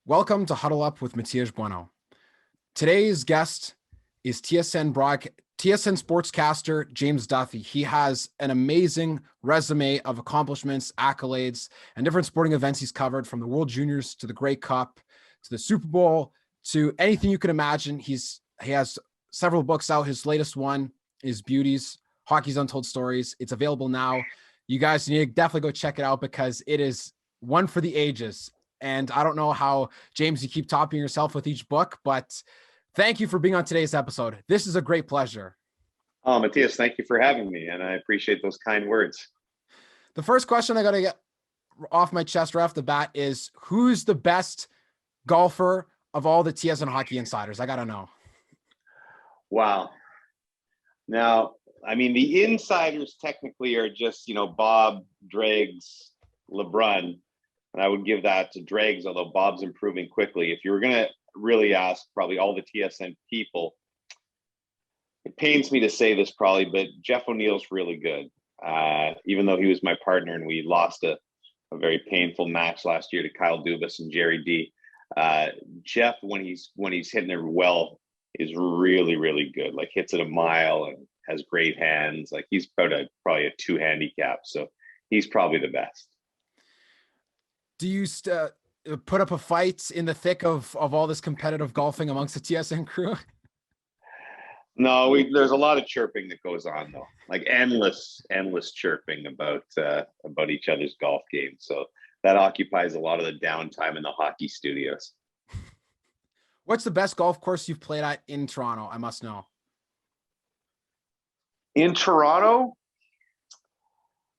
Welcome to Huddle Up with Matias Bueno. Today's guest is TSN sportscaster James Duthie. He has an amazing resume of accomplishments, accolades, and different sporting events he's covered, from the World Juniors to the Grey Cup to the Super Bowl to anything you can imagine. He has several books out. His latest one is Beauties, Hockey's Untold Stories. It's available now. You guys need to definitely go check it out because it is one for the ages. And I don't know how, James, you keep topping yourself with each book, but thank you for being on today's episode. This is a great pleasure. Oh, Matthias, thank you for having me, and I appreciate those kind words. The first question I got to get off my chest right off the bat is, who's the best golfer of all the TSN Hockey Insiders? I got to know. Wow. Now, I mean, the insiders technically are just, Bob, Dregs, LeBrun. And I would give that to Dregs, although Bob's improving quickly. If you were going to really ask probably all the TSN people, it pains me to say this probably, but Jeff O'Neill's really good. Even though he was my partner and we lost a very painful match last year to Kyle Dubas and Jerry D. Jeff, when he's hitting it well, is really, really good. Like, hits it a mile and has great hands. Like, he's probably a 2 handicap. So he's probably the best. Do you put up a fight in the thick of all this competitive golfing amongst the TSN crew? No, there's a lot of chirping that goes on, though, like endless chirping about each other's golf games. So that occupies a lot of the downtime in the hockey studios. What's the best golf course you've played at in Toronto? I must know. In Toronto?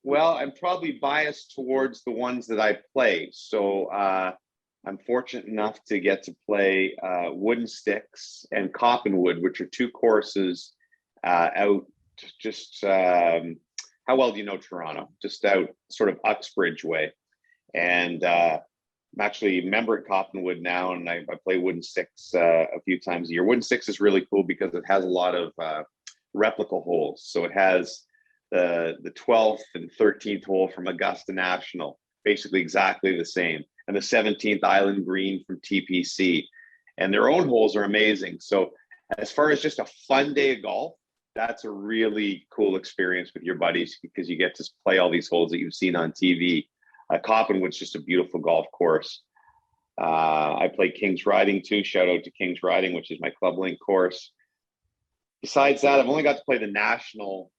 Well, I'm probably biased towards the ones that I play. So I'm fortunate enough to get to play Wooden Sticks and Coppenwood, which are 2 courses out just, how well do you know Toronto? Just out sort of Uxbridge way. And I'm actually a member at Coppenwood now, and I play Wooden Sticks a few times a year. Wooden Sticks is really cool because it has a lot of replica holes. So it has the 12th and 13th hole from Augusta National, basically exactly the same. And the 17th Island Green from TPC. And their own holes are amazing. So as far as just a fun day of golf, that's a really cool experience with your buddies because you get to play all these holes that you've seen on TV. Coppenwood's just a beautiful golf course. I play King's Riding too. Shout out to King's Riding, which is my Club Link course. Besides that, I've only got to play the National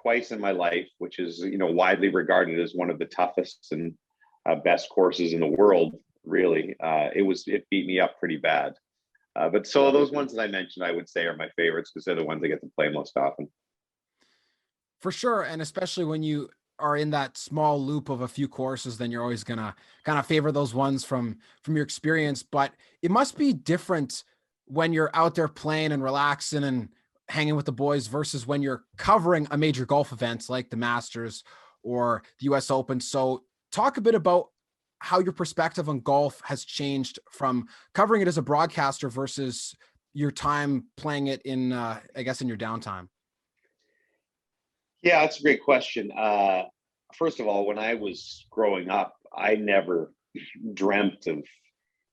twice in my life, which is, widely regarded as one of the toughest and best courses in the world. Really, it beat me up pretty bad. But so those ones that I mentioned, I would say are my favorites because they're the ones I get to play most often. For sure, and especially when you are in that small loop of a few courses, then you're always gonna kind of favor those ones from your experience. But it must be different when you're out there playing and relaxing and hanging with the boys versus when you're covering a major golf event like the Masters or the US Open. So talk a bit about how your perspective on golf has changed from covering it as a broadcaster versus your time playing it in, I guess, in your downtime. Yeah, that's a great question. First of all, when I was growing up, I never dreamt of,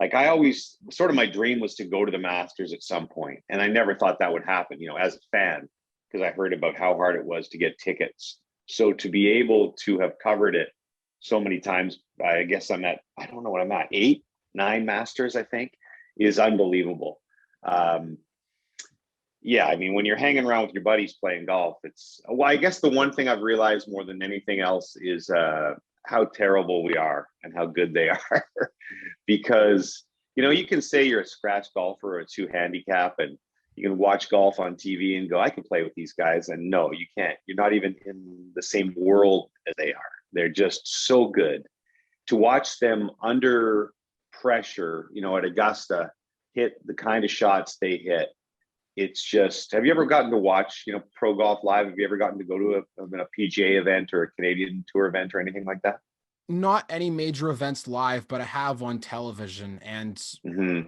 like, I always sort of, my dream was to go to the Masters at some point, and I never thought that would happen, as a fan, because I heard about how hard it was to get tickets. So to be able to have covered it so many times, I guess I don't know what I'm at, 8, 9 Masters, I think, is unbelievable. Yeah, I mean, when you're hanging around with your buddies playing golf, I guess the one thing I've realized more than anything else is how terrible we are and how good they are. Because, you can say you're a scratch golfer or a 2 handicap, and you can watch golf on TV and go, I can play with these guys. And no, you can't. You're not even in the same world as they are. They're just so good. To watch them under pressure, at Augusta, hit the kind of shots they hit. It's just, have you ever gotten to watch, Pro Golf Live? Have you ever gotten to go to a PGA event or a Canadian Tour event or anything like that? Not any major events live, but I have on television. And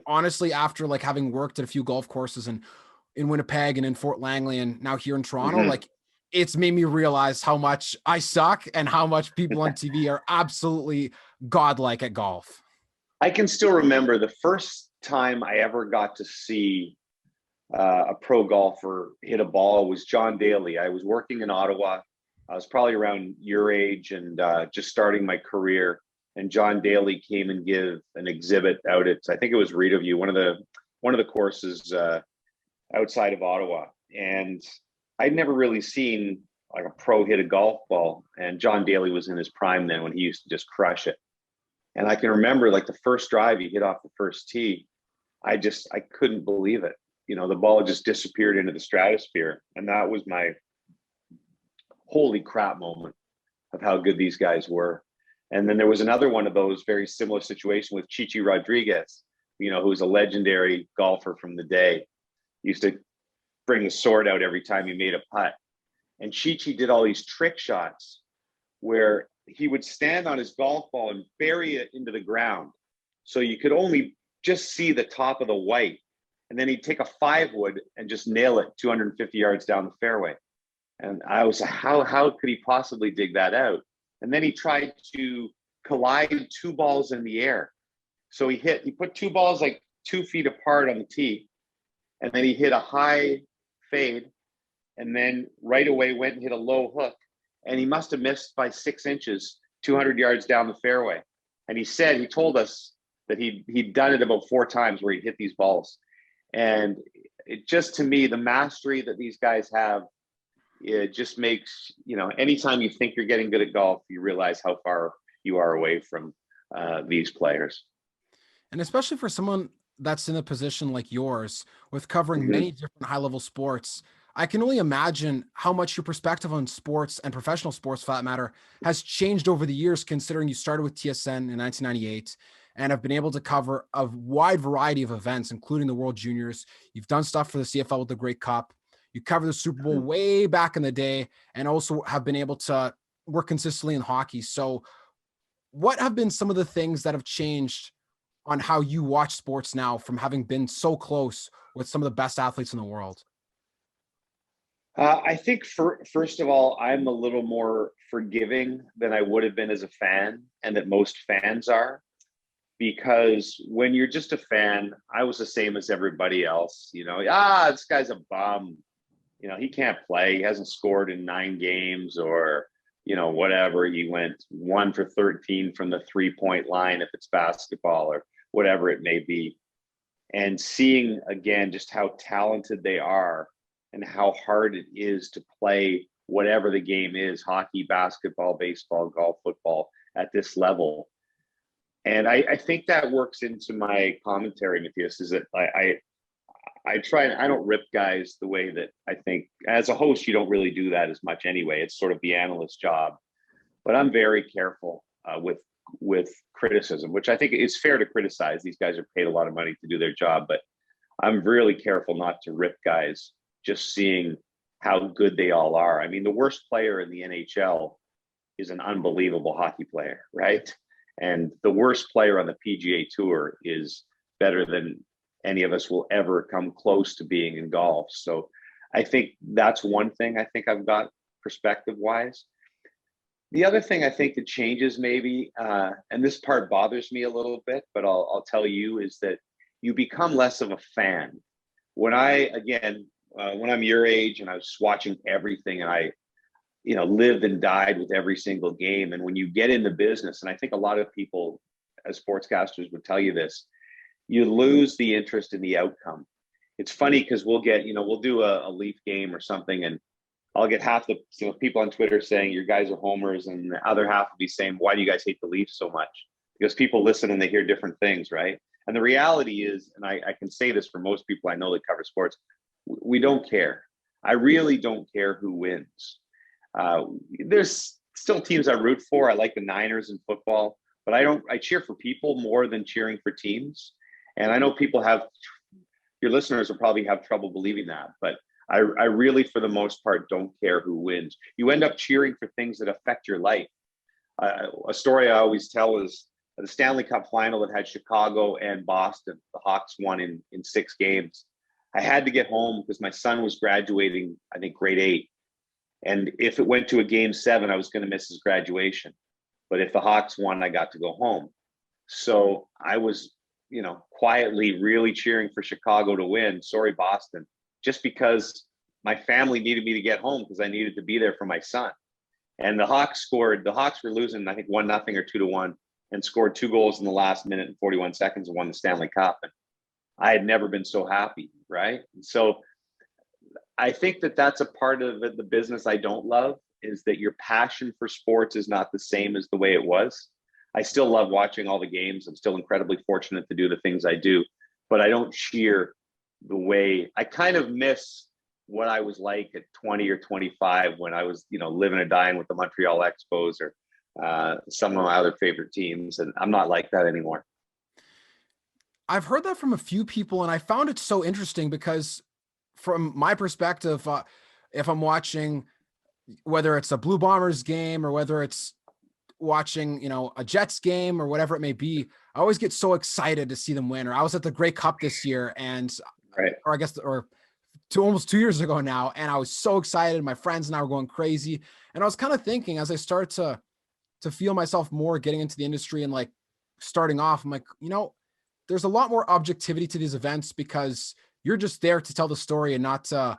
honestly, after like having worked at a few golf courses in Winnipeg and in Fort Langley and now here in Toronto, like, it's made me realize how much I suck and how much people on TV are absolutely godlike at golf. I can still remember the first time I ever got to see a pro golfer hit a ball was John Daly. I was working in Ottawa. I was probably around your age and just starting my career. And John Daly came and give an exhibit out at, I think it was Riedeview, one of the courses outside of Ottawa. And I'd never really seen like a pro hit a golf ball. And John Daly was in his prime then when he used to just crush it. And I can remember like the first drive he hit off the first tee. I couldn't believe it. You know, the ball just disappeared into the stratosphere. And that was my holy crap moment of how good these guys were. And then there was another one of those very similar situation with Chichi Rodriguez, you know, who was a legendary golfer from the day. He used to bring the sword out every time he made a putt. And Chichi did all these trick shots where he would stand on his golf ball and bury it into the ground. So you could only just see the top of the white. And then he'd take a 5-wood and just nail it 250 yards down the fairway. And I was, how could he possibly dig that out? And then he tried to collide two balls in the air. So he put two balls like 2 feet apart on the tee. And then he hit a high fade. And then right away went and hit a low hook. And he must have missed by 6 inches, 200 yards down the fairway. And he told us that he'd done it about 4 times where he'd hit these balls. And it just, to me, the mastery that these guys have, it just makes, you know, anytime you think you're getting good at golf, you realize how far you are away from these players. And especially for someone that's in a position like yours with covering many different high-level sports, I can only imagine how much your perspective on sports and professional sports, for that matter, has changed over the years, considering you started with TSN in 1998 and have been able to cover a wide variety of events, including the World Juniors. You've done stuff for the CFL with the Grey Cup. You covered the Super Bowl way back in the day and also have been able to work consistently in hockey. So what have been some of the things that have changed on how you watch sports now from having been so close with some of the best athletes in the world? I think first of all, I'm a little more forgiving than I would have been as a fan, and that most fans are, because when you're just a fan, I was the same as everybody else. You know, this guy's a bum. You know, he can't play. He hasn't scored in 9 games, or, you know, whatever. He went 1 for 13 from the 3-point line if it's basketball or whatever it may be. And seeing again just how talented they are and how hard it is to play whatever the game is, hockey, basketball, baseball, golf, football, at this level. And I think that works into my commentary, Matthias, is that I try, and I don't rip guys the way that I think as a host, you don't really do that as much anyway. It's sort of the analyst's job, but I'm very careful with criticism, which I think it's fair to criticize. These guys are paid a lot of money to do their job, but I'm really careful not to rip guys, just seeing how good they all are. I mean, the worst player in the NHL is an unbelievable hockey player, right? And the worst player on the PGA Tour is better than any of us will ever come close to being in golf. So I think that's one thing I think I've got perspective-wise. The other thing I think that changes maybe, and this part bothers me a little bit, but I'll tell you, is that you become less of a fan. When I'm your age and I was watching everything, and I, you know, lived and died with every single game. And when you get in the business, and I think a lot of people as sportscasters would tell you this, you lose the interest in the outcome. It's funny because we'll do a Leaf game or something, and I'll get half the people on Twitter saying your guys are homers, and the other half will be saying, why do you guys hate the Leafs so much? Because people listen and they hear different things, right? And the reality is, and I can say this for most people I know that cover sports, we don't care. I really don't care who wins. There's still teams I root for. I like the Niners in football, but I cheer for people more than cheering for teams. And I know your listeners will probably have trouble believing that, but I really, for the most part, don't care who wins. You end up cheering for things that affect your life. A story I always tell is the Stanley Cup final that had Chicago and Boston. The Hawks won in 6 games. I had to get home because my son was graduating, I think, grade 8. And if it went to a game 7, I was going to miss his graduation. But if the Hawks won, I got to go home. So I was, quietly really cheering for Chicago to win. Sorry, Boston, just because my family needed me to get home because I needed to be there for my son. And the Hawks scored. The Hawks were losing, I think 1-0 or 2-1, and scored 2 goals in the last minute and 41 seconds and won the Stanley Cup. And I had never been so happy, right? And so I think that that's a part of the business I don't love, is that your passion for sports is not the same as the way it was. I still love watching all the games. I'm still incredibly fortunate to do the things I do, but I don't cheer the way I kind of miss what I was like at 20 or 25 when I was, living and dying with the Montreal Expos or some of my other favorite teams. And I'm not like that anymore. I've heard that from a few people, and I found it so interesting because from my perspective, if I'm watching, whether it's a Blue Bombers game or whether it's watching, a Jets game or whatever it may be, I always get so excited to see them win. Or I was at the Grey Cup this year, and Right. or I guess, or almost 2 years ago now, and I was so excited. My friends and I were going crazy, and I was kind of thinking as I start to feel myself more getting into the industry and like starting off, I'm like, there's a lot more objectivity to these events because you're just there to tell the story and not to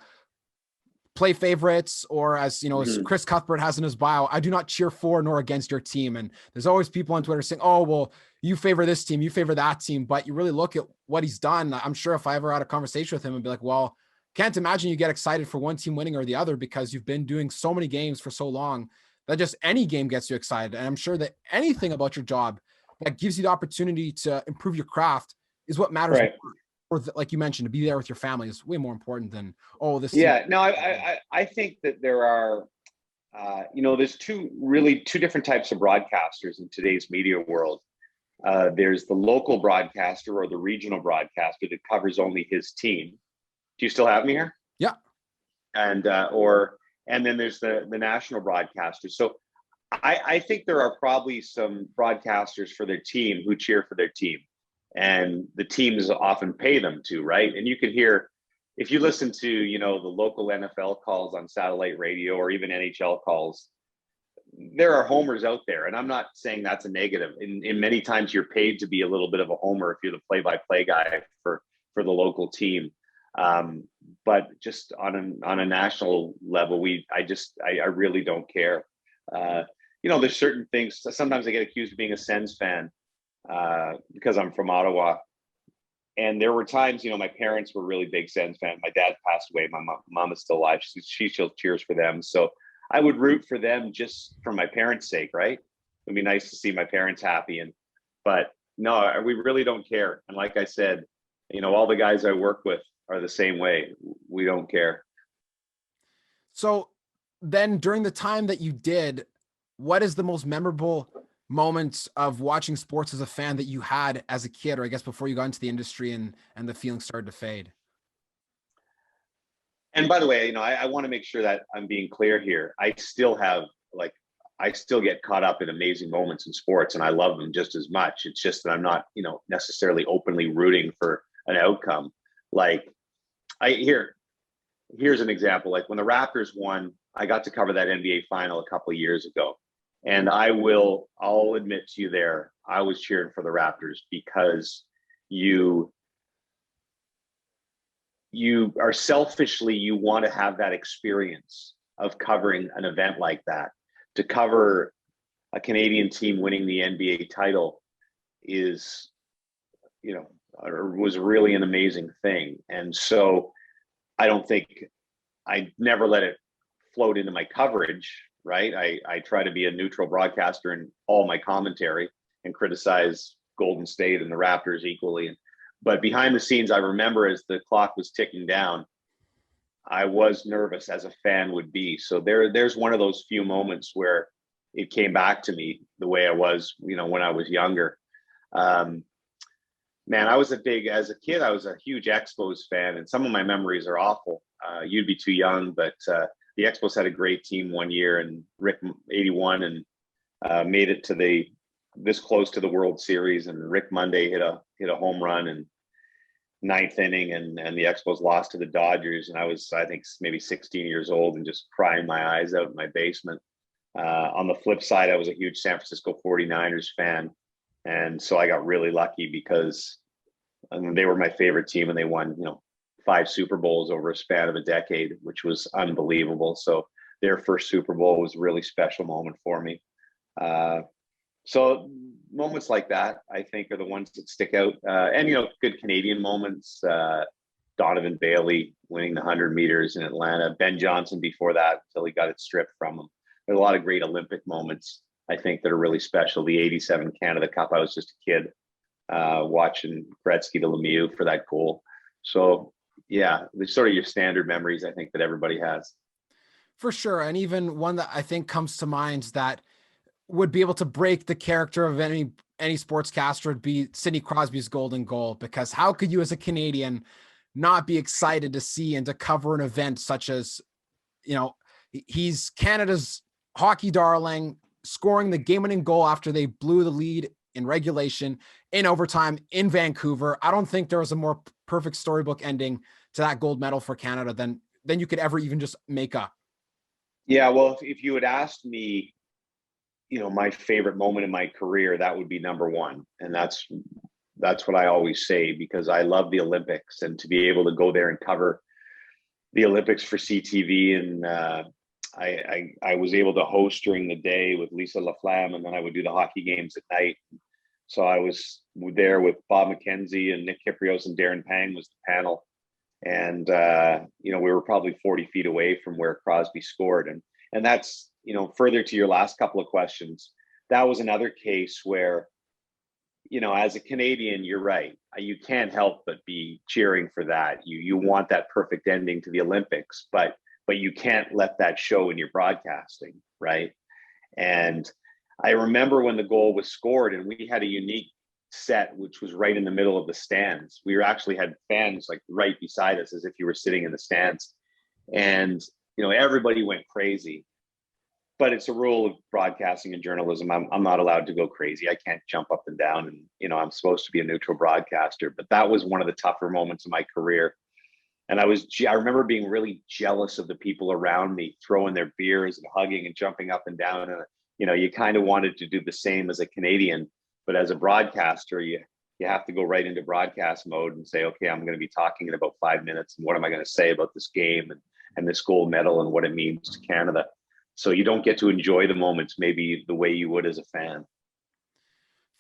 play favorites, or as as Chris Cuthbert has in his bio, I do not cheer for nor against your team. And there's always people on Twitter saying, oh, well, you favor this team, you favor that team. But you really look at what he's done. I'm sure if I ever had a conversation with him and be like, well, can't imagine you get excited for one team winning or the other because you've been doing so many games for so long that just any game gets you excited. And I'm sure that anything about your job that gives you the opportunity to improve your craft is what matters. Right. Or like you mentioned, to be there with your family is way more important than, oh, this. Yeah, no, I think that there are, there's two different types of broadcasters in today's media world. There's the local broadcaster or the regional broadcaster that covers only his team. Do you still have me here? Yeah. And then there's the national broadcaster. So I think there are probably some broadcasters for their team who cheer for their team, and the teams often pay them to, right? And you can hear, if you listen to, the local NFL calls on satellite radio or even NHL calls, there are homers out there. And I'm not saying that's a negative. In many times you're paid to be a little bit of a homer if you're the play-by-play guy for the local team. But just on a national level, I really don't care. There's certain things. Sometimes I get accused of being a Sens fan because I'm from Ottawa. And there were times, my parents were really big Sens fans. My dad passed away. My mom is still alive. She still cheers for them. So I would root for them just for my parents' sake, right? It'd be nice to see my parents happy. But no, we really don't care. And like I said, all the guys I work with are the same way. We don't care. So then during the time that you did, what is the most memorable moments of watching sports as a fan that you had as a kid, or I guess before you got into the industry and the feeling started to fade? And by the way, I want to make sure that I'm being clear here. I still get caught up in amazing moments in sports and I love them just as much. It's just that I'm not, necessarily openly rooting for an outcome. Like here's an example. Like when the Raptors won, I got to cover that NBA final a couple of years ago. And I'll admit to you there, I was cheering for the Raptors because you are selfishly, you want to have that experience of covering an event like that. To cover a Canadian team winning the NBA title is, was really an amazing thing. And so I never let it float into my coverage, right? I try to be a neutral broadcaster in all my commentary and criticize Golden State and the Raptors equally. But behind the scenes, I remember as the clock was ticking down, I was nervous as a fan would be. So there's one of those few moments where it came back to me the way I was, when I was younger. Man, as a kid, I was a huge Expos fan, and some of my memories are awful. You'd be too young, but the Expos had a great team one year, and Rick 81 and made it to this close to the World Series, and Rick Monday hit a home run in ninth inning, and the Expos lost to the Dodgers, and I was, I think, maybe 16 years old and just crying my eyes out in my basement. On the flip side, I was a huge San Francisco 49ers fan, And so I got really lucky because they were my favorite team, and they won, 5 Super Bowls over a span of a decade, which was unbelievable. So their first Super Bowl was a really special moment for me. So moments like that, I think, are the ones that stick out. And, good Canadian moments. Donovan Bailey winning the 100 meters in Atlanta. Ben Johnson before that, until he got it stripped from him. There's a lot of great Olympic moments, I think, that are really special. The 87 Canada Cup, I was just a kid watching Gretzky to Lemieux for that goal. So, yeah, there's sort of your standard memories, I think, that everybody has. For sure. And even one that I think comes to mind that would be able to break the character of any sportscaster would be Sidney Crosby's golden goal, because how could you as a Canadian not be excited to see and to cover an event such as, he's Canada's hockey darling, scoring the game-winning goal after they blew the lead in regulation, in overtime, in Vancouver. I don't think there was a more perfect storybook ending to that gold medal for Canada than you could ever even just make up. Yeah, well, if you had asked me, my favorite moment in my career, that would be number one. And that's what I always say, because I love the Olympics, and to be able to go there and cover the Olympics for CTV. And I was able to host during the day with Lisa LaFlamme, and then I would do the hockey games at night. So I was there with Bob McKenzie and Nick Kyprios, and Darren Pang was the panel. And, we were probably 40 feet away from where Crosby scored. And that's, further to your last couple of questions, that was another case where, as a Canadian, you're right. You can't help but be cheering for that. You want that perfect ending to the Olympics, but you can't let that show in your broadcasting, right? And I remember when the goal was scored, and we had a unique set, which was right in the middle of the stands. We actually had fans like right beside us, as if you were sitting in the stands. And, everybody went crazy. But it's a rule of broadcasting and journalism. I'm not allowed to go crazy. I can't jump up and down, and, I'm supposed to be a neutral broadcaster. But that was one of the tougher moments of my career. And I remember being really jealous of the people around me, throwing their beers and hugging and jumping up and down. And, you kind of wanted to do the same as a Canadian. But as a broadcaster, you have to go right into broadcast mode and say, okay, I'm going to be talking in about 5 minutes. And what am I going to say about this game and this gold medal and what it means to Canada? So you don't get to enjoy the moments maybe the way you would as a fan.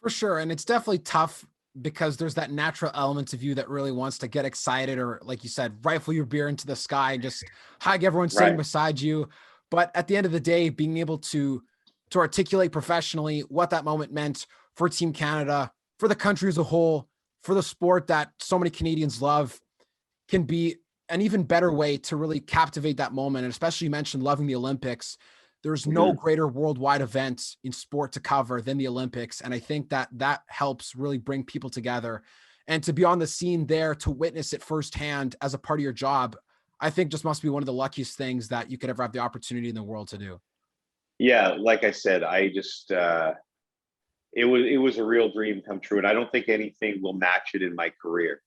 For sure. And it's definitely tough because there's that natural element of you that really wants to get excited, or like you said, rifle your beer into the sky and just hug everyone sitting beside you. But at the end of the day, being able to articulate professionally what that moment meant for Team Canada, for the country as a whole, for the sport that so many Canadians love, can be an even better way to really captivate that moment. And especially, you mentioned loving the Olympics. There's no greater worldwide event in sport to cover than the Olympics. And I think that helps really bring people together, and to be on the scene there to witness it firsthand as a part of your job, I think just must be one of the luckiest things that you could ever have the opportunity in the world to do. Yeah. Like I said, I just, it was a real dream come true. And I don't think anything will match it in my career.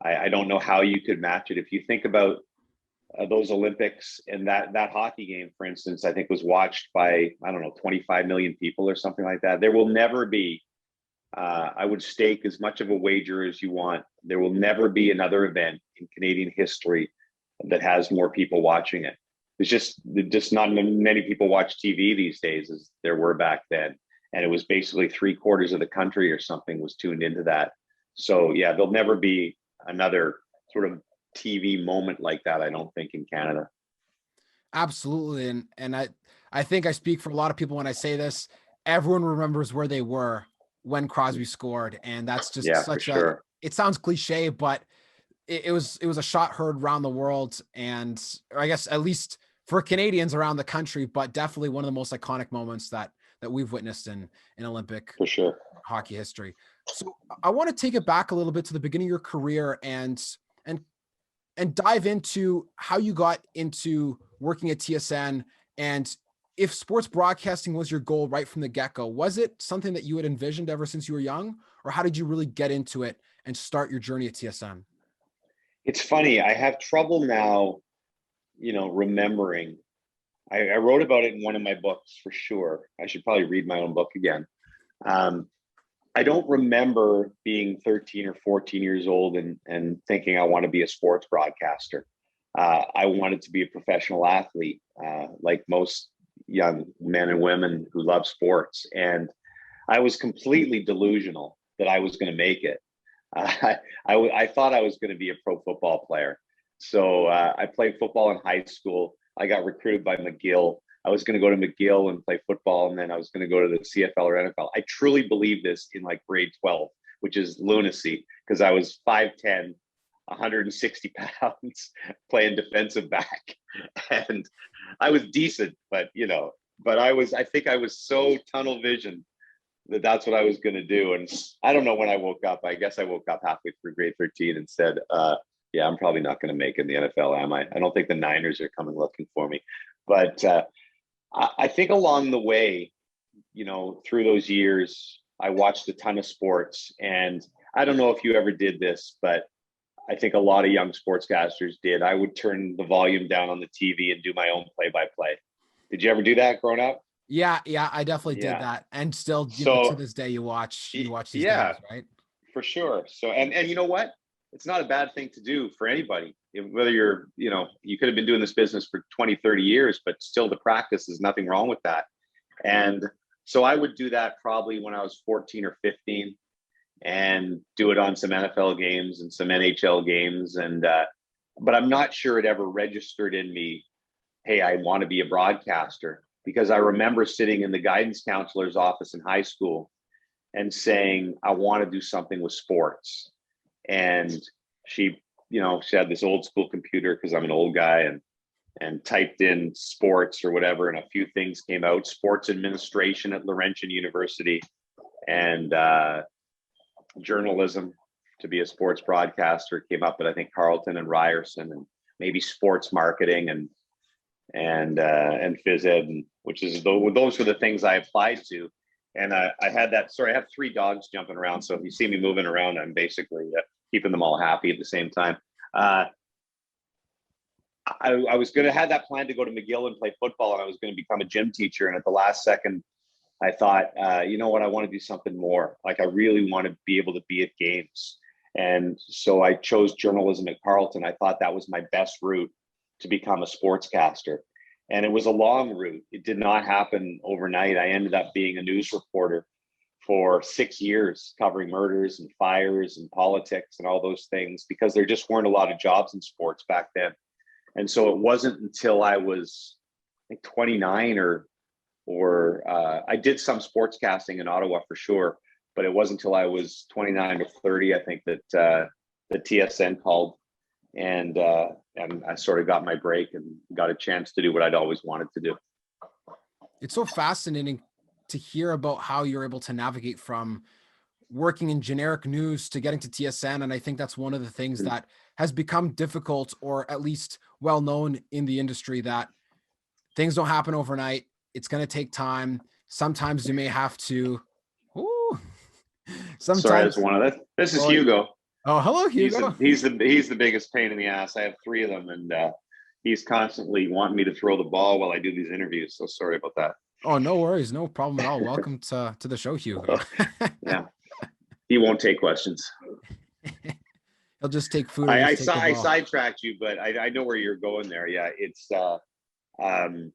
I don't know how you could match it. If you think about those Olympics, and that hockey game, for instance, I think was watched by, 25 million people or something like that. There will never be, I would stake as much of a wager as you want, there will never be another event in Canadian history that has more people watching it. There's just not many people watch TV these days as there were back then. And it was basically 3/4 of the country or something was tuned into that. So yeah, there'll never be another sort of TV moment like that, I don't think, in Canada. Absolutely. And I think I speak for a lot of people when I say this. Everyone remembers where they were when Crosby scored. And that's just such a, it sounds cliche, but it was a shot heard around the world. And I guess at least for Canadians around the country, but definitely one of the most iconic moments that we've witnessed in Olympic hockey history. So I want to take it back a little bit to the beginning of your career and dive into how you got into working at TSN, and if sports broadcasting was your goal right from the get-go. Was it something that you had envisioned ever since you were young, or how did you really get into it and start your journey at TSN? It's funny. I have trouble now, remembering. I wrote about it in one of my books for sure. I should probably read my own book again. I don't remember being 13 or 14 years old and thinking I want to be a sports broadcaster. I wanted to be a professional athlete, like most young men and women who love sports. And I was completely delusional that I was going to make it. I thought I was going to be a pro football player. So I played football in high school. I got recruited by McGill. I was going to go to McGill and play football, and then I was going to go to the CFL or NFL. I truly believe this in like grade 12, which is lunacy, because I was 5'10", 160 pounds, playing defensive back. And I was decent, but I think I was so tunnel vision that that's what I was going to do. And I don't know when I woke up. I guess I woke up halfway through grade 13 and said, yeah, I'm probably not going to make it in the NFL, am I? I don't think the Niners are coming looking for me. But I think along the way, through those years, I watched a ton of sports. And I don't know if you ever did this, but I think a lot of young sportscasters did. I would turn the volume down on the TV and do my own play-by-play. Did you ever do that growing up? Yeah, I definitely did that. And still, to this day, you watch these games, right? For sure. So, and you know what? It's not a bad thing to do for anybody. Whether you're, you could have been doing this business for 20, 30 years, but still the practice is nothing wrong with that. And so I would do that probably when I was 14 or 15 and do it on some NFL games and some NHL games. And, but I'm not sure it ever registered in me, hey, I want to be a broadcaster, because I remember sitting in the guidance counselor's office in high school and saying, I want to do something with sports. And she had this old school computer, because I'm an old guy, and typed in sports or whatever, and a few things came out: sports administration at Laurentian University, and journalism to be a sports broadcaster came up, but I think Carleton and Ryerson, and maybe sports marketing and phys ed, which is those were the things I applied to. And I had that. Sorry, I have 3 dogs jumping around, so if you see me moving around, I'm basically keeping them all happy at the same time. I was going to have that plan to go to McGill and play football, and I was going to become a gym teacher. And at the last second, I thought, you know what, I want to do something more. Like, I really want to be able to be at games. And so I chose journalism at Carleton. I thought that was my best route to become a sportscaster. And it was a long route. It did not happen overnight. I ended up being a news reporter for 6 years, covering murders and fires and politics and all those things, because there just weren't a lot of jobs in sports back then. And so it wasn't until I was, I think, 29 or I did some sportscasting in Ottawa for sure, but it wasn't until I was 29 or 30, I think, that the TSN called, and I sort of got my break and got a chance to do what I'd always wanted to do. It's so fascinating to hear about how you're able to navigate from working in generic news to getting to TSN. And I think that's one of the things that has become difficult, or at least well known in the industry, that things don't happen overnight. It's going to take time. Sometimes you may have to. Sometimes. Sorry, that's one of that. This is Hugo. Oh, hello, Hugo. He's the biggest pain in the ass. I have 3 of them, and he's constantly wanting me to throw the ball while I do these interviews. So sorry about that. Oh, no worries. No problem at all. Welcome to the show, Hugo. Yeah. He won't take questions. He'll just take food. I sidetracked you, but I know where you're going there. Yeah, it's and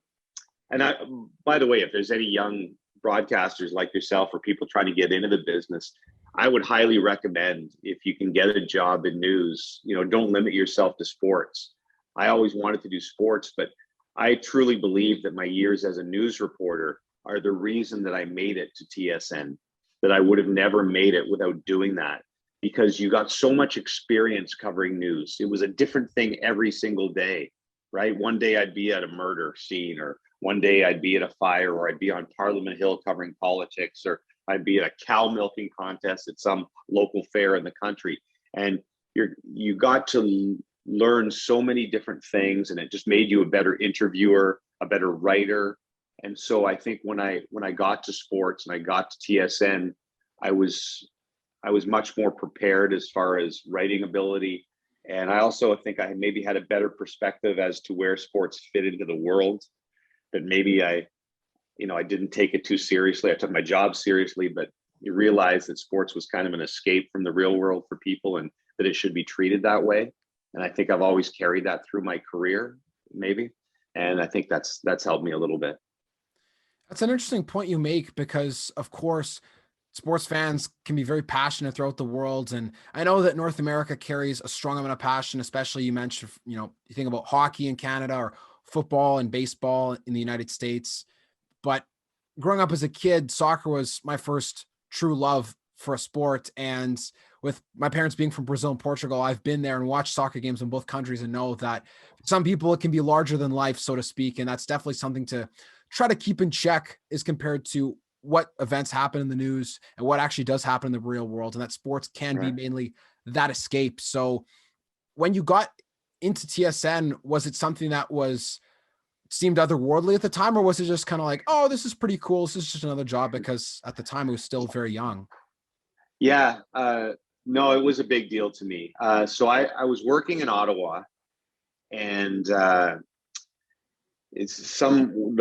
by the way, if there's any young broadcasters like yourself or people trying to get into the business, I would highly recommend, if you can get a job in news, don't limit yourself to sports. I always wanted to do sports, but I truly believe that my years as a news reporter are the reason that I made it to TSN, that I would have never made it without doing that, because you got so much experience covering news. It was a different thing every single day, right? One day I'd be at a murder scene, or one day I'd be at a fire, or I'd be on Parliament Hill covering politics, or I'd be at a cow milking contest at some local fair in the country. And you got to learn so many different things, and it just made you a better interviewer, a better writer. And so I think when I got to sports and I got to TSN, I was much more prepared as far as writing ability. And I also think I maybe had a better perspective as to where sports fit into the world, that maybe I didn't take it too seriously. I took my job seriously, but you realize that sports was kind of an escape from the real world for people, and that it should be treated that way. And I think I've always carried that through my career, maybe. And I think that's helped me a little bit. That's an interesting point you make, because of course, sports fans can be very passionate throughout the world. And I know that North America carries a strong amount of passion, especially you mentioned, you think about hockey in Canada or football and baseball in the United States. But growing up as a kid, soccer was my first true love for a sport. And with my parents being from Brazil and Portugal, I've been there and watched soccer games in both countries and know that some people, it can be larger than life, so to speak. And that's definitely something to try to keep in check as compared to what events happen in the news and what actually does happen in the real world. And that sports can be mainly that escape. So when you got into TSN, was it something that seemed otherworldly at the time, or was it just kind of like, oh, this is pretty cool, this is just another job? Because at the time it was still very young. Yeah, no, it was a big deal to me. So I was working in Ottawa, and the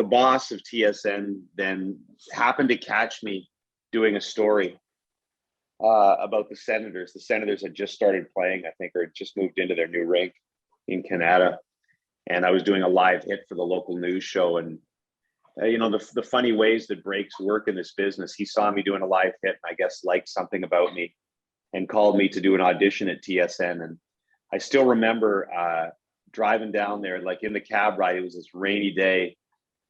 boss of TSN then happened to catch me doing a story about the Senators. The Senators had just started playing, I think, or just moved into their new rink in Canada. And I was doing a live hit for the local news show. And, the funny ways that breaks work in this business, he saw me doing a live hit and I guess liked something about me and called me to do an audition at TSN. And I still remember driving down there, like in the cab ride. It was this rainy day,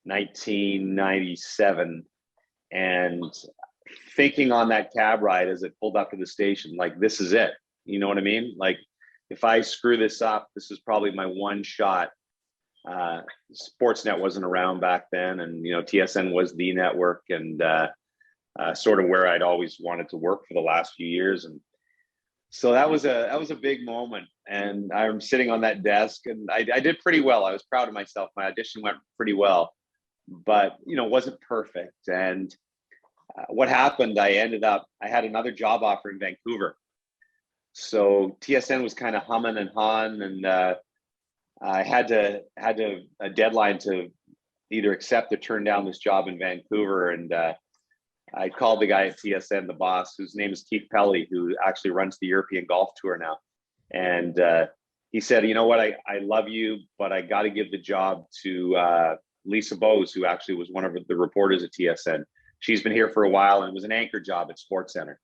1997. And thinking on that cab ride as it pulled up to the station, like, this is it. You know what I mean? Like, if I screw this up, this is probably my one shot. Sportsnet wasn't around back then, and TSN was the network, and sort of where I'd always wanted to work for the last few years. And so that was a big moment. And I'm sitting on that desk, and I did pretty well. I was proud of myself. My audition went pretty well, but wasn't perfect. And what happened, I had another job offer in Vancouver. So TSN was kind of humming and hawing, and I had a deadline to either accept or turn down this job in Vancouver. And I called the guy at TSN, the boss, whose name is Keith Pelly, who actually runs the European Golf Tour now. And he said, you know what, I love you, but I got to give the job to Lisa Bose, who actually was one of the reporters at TSN. She's been here for a while, and it was an anchor job at SportsCenter.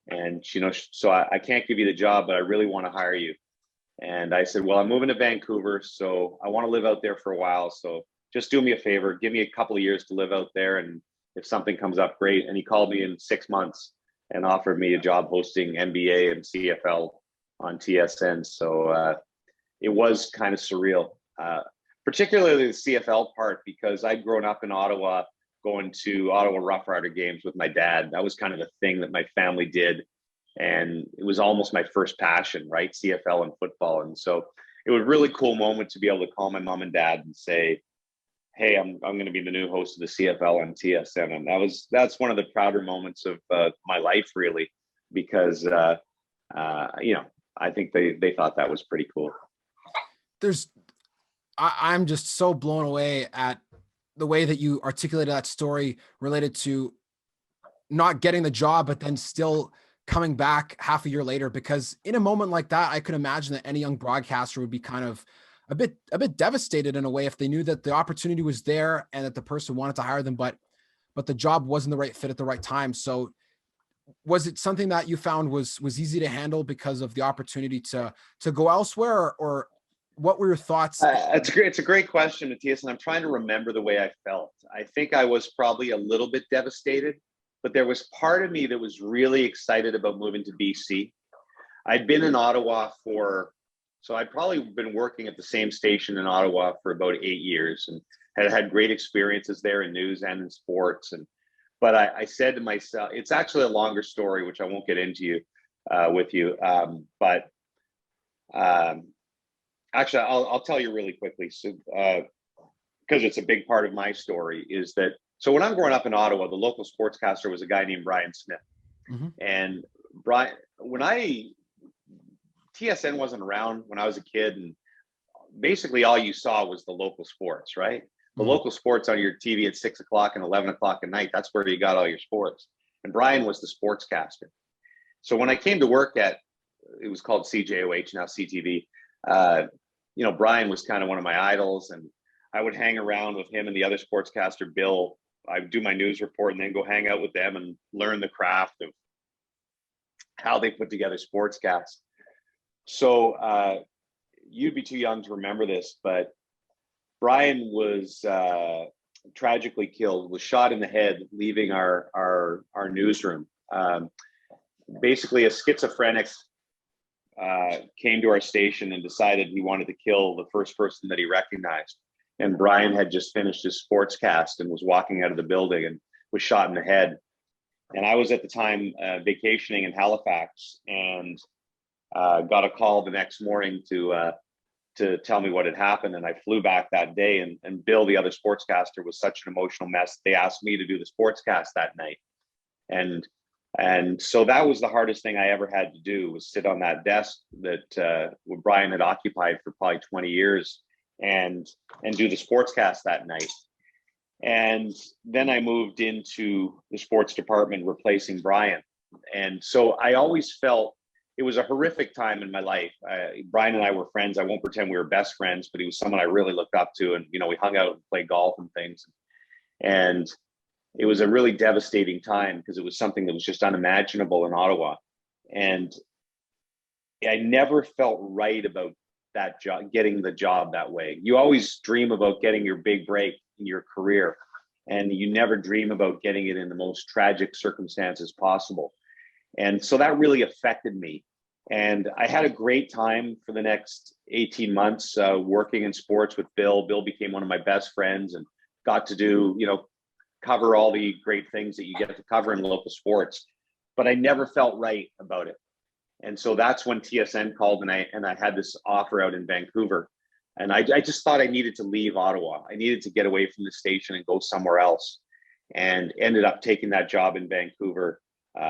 And, so I can't give you the job, but I really want to hire you. And I said, well, I'm moving to Vancouver, so I want to live out there for a while. So just do me a favor, give me a couple of years to live out there. And if something comes up, great. And he called me in 6 months and offered me a job hosting NBA and CFL on TSN. So it was kind of surreal, particularly the CFL part, because I'd grown up in Ottawa, going to Ottawa Rough Rider games with my dad. That was kind of the thing that my family did. And it was almost my first passion, right? CFL and football. And so it was a really cool moment to be able to call my mom and dad and say, hey, I'm going to be the new host of the CFL on TSN. And that's one of the prouder moments of my life, really, because, I think they thought that was pretty cool. I'm just so blown away at the way that you articulated that story related to not getting the job, but then still coming back half a year later. Because in a moment like that, I could imagine that any young broadcaster would be kind of a bit devastated in a way if they knew that the opportunity was there and that the person wanted to hire them, but the job wasn't the right fit at the right time. So was it something that you found was easy to handle because of the opportunity to go elsewhere, or what were your thoughts? It's a great question, Matthias, and I'm trying to remember the way I felt. I think I was probably a little bit devastated, but there was part of me that was really excited about moving to BC. I'd been in Ottawa so I'd probably been working at the same station in Ottawa for about 8 years, and had great experiences there in news and in sports. But I said to myself, it's actually a longer story, which I won't get into with you. Actually, I'll tell you really quickly. So, because it's a big part of my story, is that, so when I'm growing up in Ottawa, the local sportscaster was a guy named Brian Smith. Mm-hmm. And TSN wasn't around when I was a kid, and basically all you saw was the local sports, right? The local sports on your TV at 6 o'clock and 11 o'clock at night, that's where you got all your sports. and Brian was the sportscaster. So when I came to work at, it was called CJOH, now CTV, Brian was kind of one of my idols, and I would hang around with him and the other sportscaster, Bill. I'd do my news report and then go hang out with them and learn the craft of how they put together sportscasts. So you'd be too young to remember this, but Brian was tragically killed, was shot in the head leaving our newsroom. Basically, a schizophrenic came to our station and decided he wanted to kill the first person that he recognized. And Brian had just finished his sportscast and was walking out of the building and was shot in the head. And I was at the time vacationing in Halifax, and got a call the next morning to tell me what had happened. And I flew back that day, and Bill, the other sportscaster, was such an emotional mess. They asked me to do the sportscast that night. And so that was the hardest thing I ever had to do, was sit on that desk that Brian had occupied for probably 20 years and do the sportscast that night. And then I moved into the sports department replacing Brian. And so I always felt it was a horrific time in my life. Brian and I were friends. I won't pretend we were best friends, but he was someone I really looked up to. And, we hung out and played golf and things. And it was a really devastating time because it was something that was just unimaginable in Ottawa. And I never felt right about that job, getting the job that way. You always dream about getting your big break in your career, and you never dream about getting it in the most tragic circumstances possible. And so that really affected me. And I had a great time for the next 18 months working in sports with Bill. Bill became one of my best friends and got to do, cover all the great things that you get to cover in local sports. But I never felt right about it. And so that's when TSN called, and I had this offer out in Vancouver. And I just thought I needed to leave Ottawa. I needed to get away from the station and go somewhere else, and ended up taking that job in Vancouver,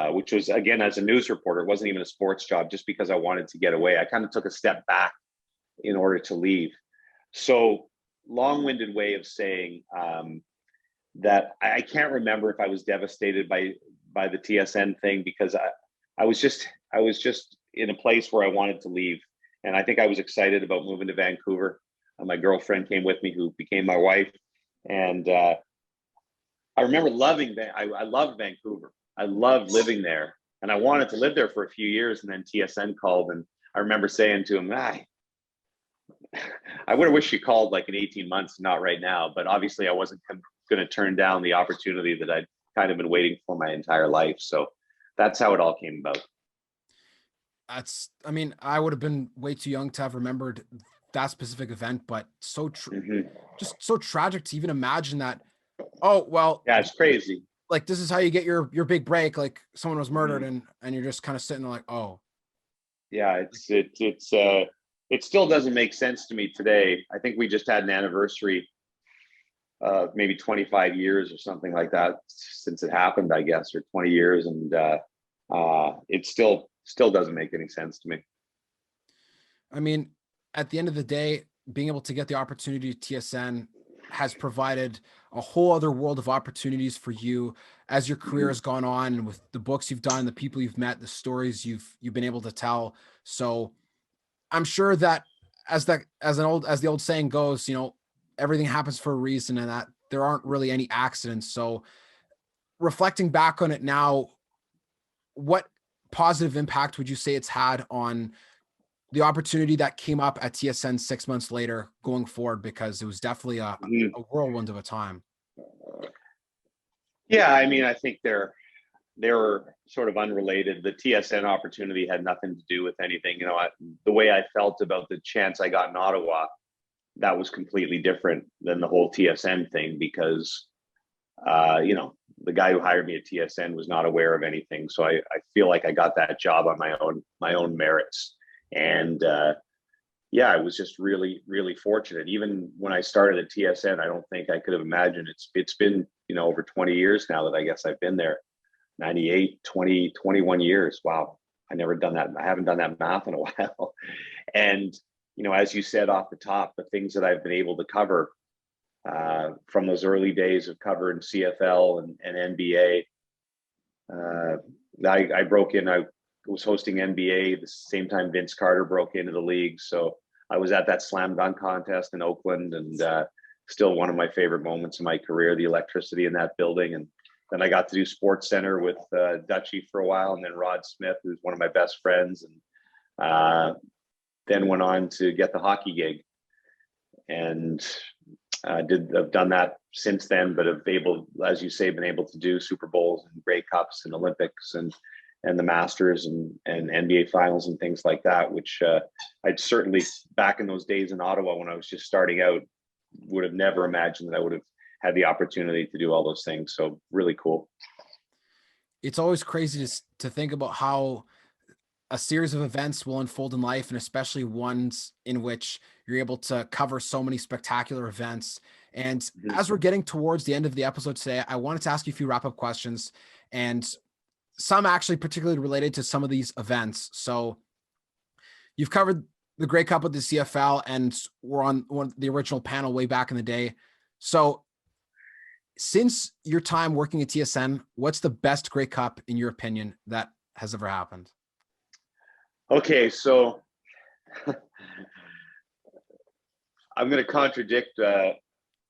which was, again, as a news reporter. It wasn't even a sports job, just because I wanted to get away. I kind of took a step back in order to leave. So long-winded way of saying that I can't remember if I was devastated by the TSN thing, because I was just in a place where I wanted to leave. And I think I was excited about moving to Vancouver. My girlfriend came with me, who became my wife. And I remember I loved Vancouver. I loved living there. And I wanted to live there for a few years. And then TSN called. And I remember saying to him, I would have wished you called like in 18 months, not right now. But obviously I wasn't going to turn down the opportunity that I'd kind of been waiting for my entire life. So that's how it all came about. I would have been way too young to have remembered that specific event, but just so tragic to even imagine that. Oh, well, yeah, it's crazy. Like, this is how you get your big break. Like, someone was murdered, and you're just kind of sitting there like, oh. Yeah, it still doesn't make sense to me today. I think we just had an anniversary of maybe 25 years or something like that since it happened, I guess, or 20 years. And it still doesn't make any sense to me. I mean, at the end of the day, being able to get the opportunity to TSN has provided a whole other world of opportunities for you as your career has gone on, and with the books you've done, the people you've met, the stories you've been able to tell. So I'm sure that as the old saying goes, everything happens for a reason, and that there aren't really any accidents. So reflecting back on it now, what positive impact would you say it's had on the opportunity that came up at TSN 6 months later going forward? Because it was definitely a whirlwind of a time. Yeah, I mean, I think they're sort of unrelated. The TSN opportunity had nothing to do with anything. The way I felt about the chance I got in Ottawa, that was completely different than the whole TSN thing, because the guy who hired me at TSN was not aware of anything. So I feel like I got that job on my own merits. And I was just really, really fortunate. Even when I started at TSN, I don't think I could have imagined it's been, over 20 years now that I guess I've been there. 98, 20, 21 years. Wow. I haven't done that math in a while. And, as you said off the top, the things that I've been able to cover from those early days of covering CFL and NBA, I broke in. I was hosting NBA the same time Vince Carter broke into the league. So I was at that slam dunk contest in Oakland, and still one of my favorite moments of my career, the electricity in that building. And then I got to do Sports Center with Duthie for a while, and then Rod Smith, who's one of my best friends, and then went on to get the hockey gig. And I've done that since then, but have as you say, been able to do Super Bowls and Grey Cups and Olympics and the Masters and NBA finals and things like that, which I'd certainly, back in those days in Ottawa when I was just starting out, would have never imagined that I would have had the opportunity to do all those things. So really cool. It's always crazy to think about how a series of events will unfold in life, and especially ones in which you're able to cover so many spectacular events. And as we're getting towards the end of the episode today, I wanted to ask you a few wrap-up questions, and some actually particularly related to some of these events. So you've covered the Grey Cup with the CFL, and we're on the original panel way back in the day. So since your time working at TSN, what's the best Grey Cup, in your opinion, that has ever happened? Okay, so I'm going to contradict a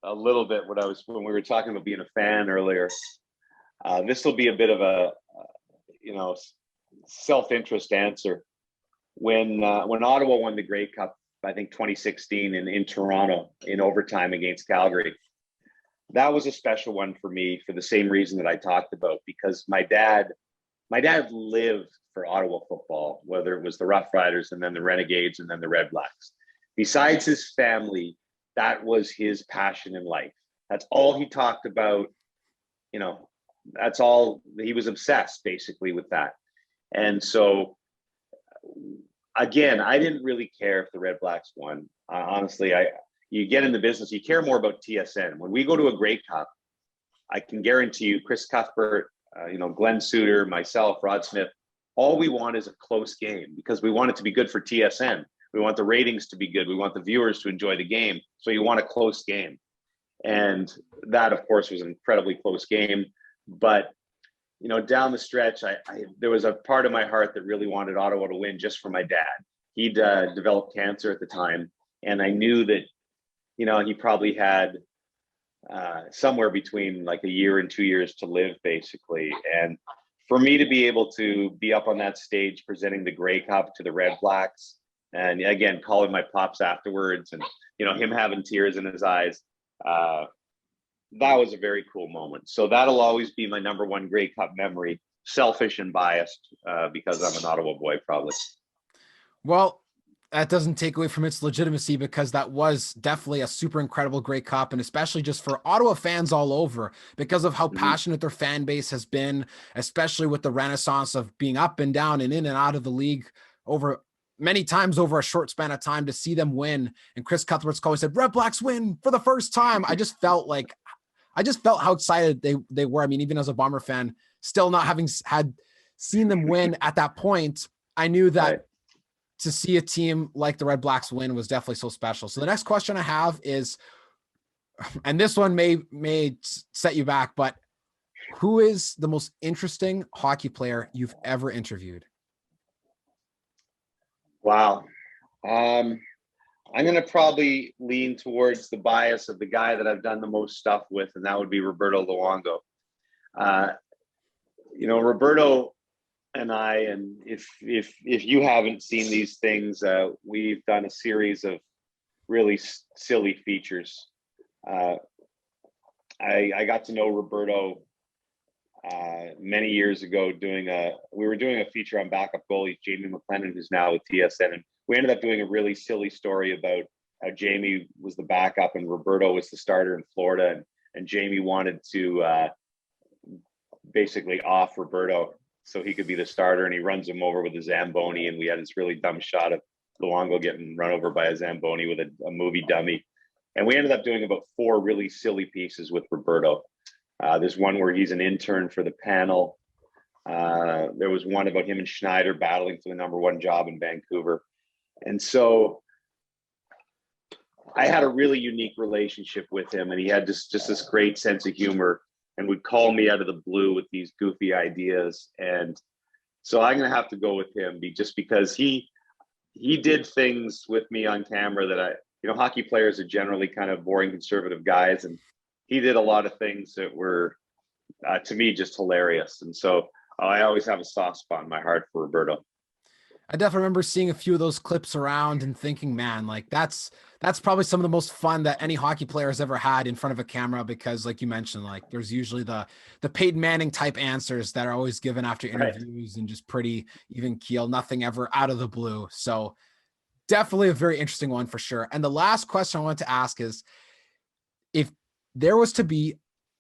little bit when we were talking about being a fan earlier. This will be a bit of a self-interest answer. When Ottawa won the Grey Cup, I think 2016 in Toronto in overtime against Calgary, that was a special one for me for the same reason that I talked about, because my dad lived for Ottawa football, whether it was the Rough Riders and then the Renegades and then the Red Blacks. Besides his family, that was his passion in life. That's all he talked about. That's all. He was obsessed basically with that. And so, again, I didn't really care if the Red Blacks won. Honestly, you get in the business, you care more about TSN. When we go to a Grey Cup, I can guarantee you, Chris Cuthbert, Glenn Suter, myself, Rod Smith, all we want is a close game, because we want it to be good for TSN. We want the ratings to be good. We want the viewers to enjoy the game. So you want a close game. And that, of course, was an incredibly close game. But, down the stretch, there was a part of my heart that really wanted Ottawa to win just for my dad. He'd developed cancer at the time. And I knew that, he probably had somewhere between like a year and 2 years to live, basically. And for me to be able to be up on that stage presenting the Grey Cup to the Red Blacks, and again, calling my pops afterwards, and him having tears in his eyes, that was a very cool moment. So that'll always be my number one Grey Cup memory. Selfish and biased, because I'm an Ottawa boy, probably. Well, that doesn't take away from its legitimacy, because that was definitely a super incredible Grey Cup, and especially just for Ottawa fans all over, because of how passionate their fan base has been, especially with the renaissance of being up and down and in and out of the league over many times over a short span of time. To see them win, and Chris Cuthbert's call, he said, "Red Blacks win for the first time." I just felt how excited they were. I mean, even as a Bomber fan, still not having seen them win at that point, I knew that right. To see a team like the Red Blacks win was definitely so special. So the next question I have is, and this one may set you back, but who is the most interesting hockey player you've ever interviewed? Wow. I'm going to probably lean towards the bias of the guy that I've done the most stuff with, and that would be Roberto Luongo. Roberto and I, and if you haven't seen these things, we've done a series of really silly features. I got to know Roberto many years ago we were doing a feature on backup goalies, Jamie McLennan, who's now with TSN, and we ended up doing a really silly story about how Jamie was the backup and Roberto was the starter in Florida, and Jamie wanted to basically off Roberto so he could be the starter, and he runs him over with a Zamboni, and we had this really dumb shot of Luongo getting run over by a Zamboni with a movie dummy. And we ended up doing about 4 really silly pieces with Roberto. There's one where he's an intern for the panel. There was one about him and Schneider battling for the number 1 job in Vancouver. And so I had a really unique relationship with him, and he had just this great sense of humor. and would call me out of the blue with these goofy ideas. And so I'm going to have to go with him just because he did things with me on camera that hockey players are generally kind of boring conservative guys. And he did a lot of things that were, to me, just hilarious. And so I always have a soft spot in my heart for Roberto. I definitely remember seeing a few of those clips around and thinking, man, like that's probably some of the most fun that any hockey player has ever had in front of a camera, because like you mentioned, like there's usually the Peyton Manning type answers that are always given after interviews, right, and just pretty even keel, nothing ever out of the blue. So definitely a very interesting one for sure. And the last question I want to ask is, if there was to be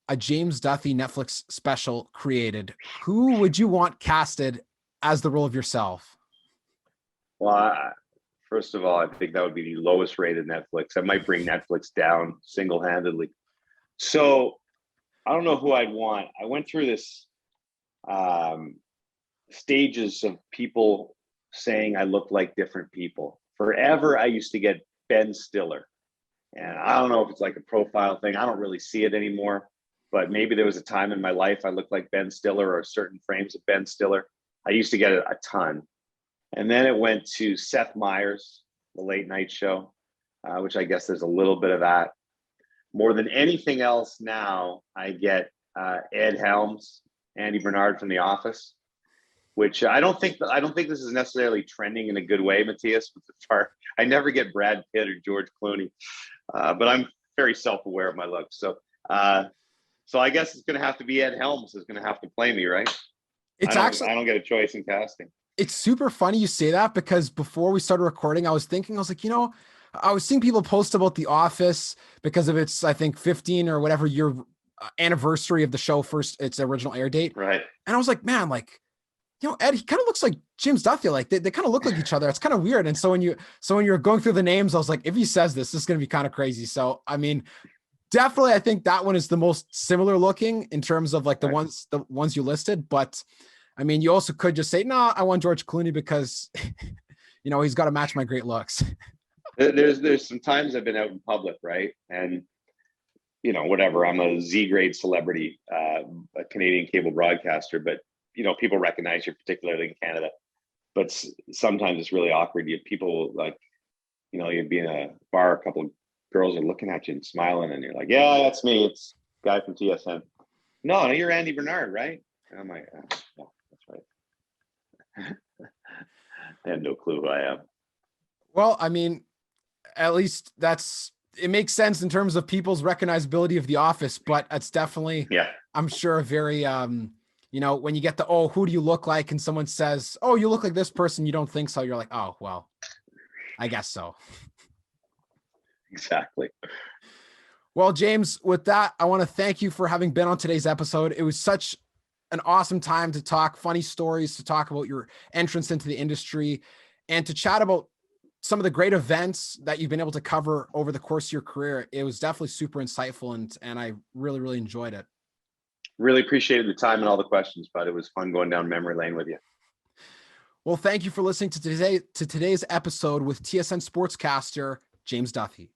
a James Duthie Netflix special created, who would you want casted as the role of yourself? Well, first of all, I think that would be the lowest rated Netflix. I might bring Netflix down single-handedly. So I don't know who I'd want. I went through this stages of people saying I look like different people. Forever, I used to get Ben Stiller. And I don't know if it's like a profile thing. I don't really see it anymore. But maybe there was a time in my life I looked like Ben Stiller, or certain frames of Ben Stiller. I used to get it a ton. And then it went to Seth Meyers, the late night show, which I guess there's a little bit of that. More than anything else now, I get Ed Helms, Andy Bernard from The Office, which I don't think this is necessarily trending in a good way, Matthias. I never get Brad Pitt or George Clooney, but I'm very self-aware of my looks. So I guess it's going to have to be Ed Helms is going to have to play me, right? I don't get a choice in casting. It's super funny you say that, because before we started recording, I was like, I was seeing people post about The Office because of its, I think, 15 or whatever year anniversary of the show, its original air date. Right. And I was like, man, like, Ed, he kind of looks like James Duthie. Like they kind of look like each other. It's kind of weird. And so when you're going through the names, I was like, if he says this is going to be kind of crazy. So, I mean, definitely, I think that one is the most similar looking in terms of like the ones you listed. But I mean, you also could just say, no, I want George Clooney because, he's got to match my great looks. There's some times I've been out in public, right? And, whatever, I'm a Z-grade celebrity, a Canadian cable broadcaster, but, people recognize you, particularly in Canada. But sometimes it's really awkward. You have people like, you'd be in a bar, a couple of girls are looking at you and smiling, and you're like, yeah, that's me. It's guy from TSN. No, you're Andy Bernard, right? And I'm like, oh, that's right. I have no clue who I am. Well, I mean, at least it makes sense in terms of people's recognizability of The Office, but it's definitely, I'm sure, a very, when you get the, oh, who do you look like? And someone says, oh, you look like this person. You don't think so. You're like, oh, well, I guess so. Exactly. Well, James, with that, I want to thank you for having been on today's episode. It was such an awesome time to talk funny stories, to talk about your entrance into the industry, and to chat about some of the great events that you've been able to cover over the course of your career. It was definitely super insightful, and I really, really enjoyed it. Really appreciated the time and all the questions, but it was fun going down memory lane with you. Well, thank you for listening to today's episode with TSN sportscaster James Duthie.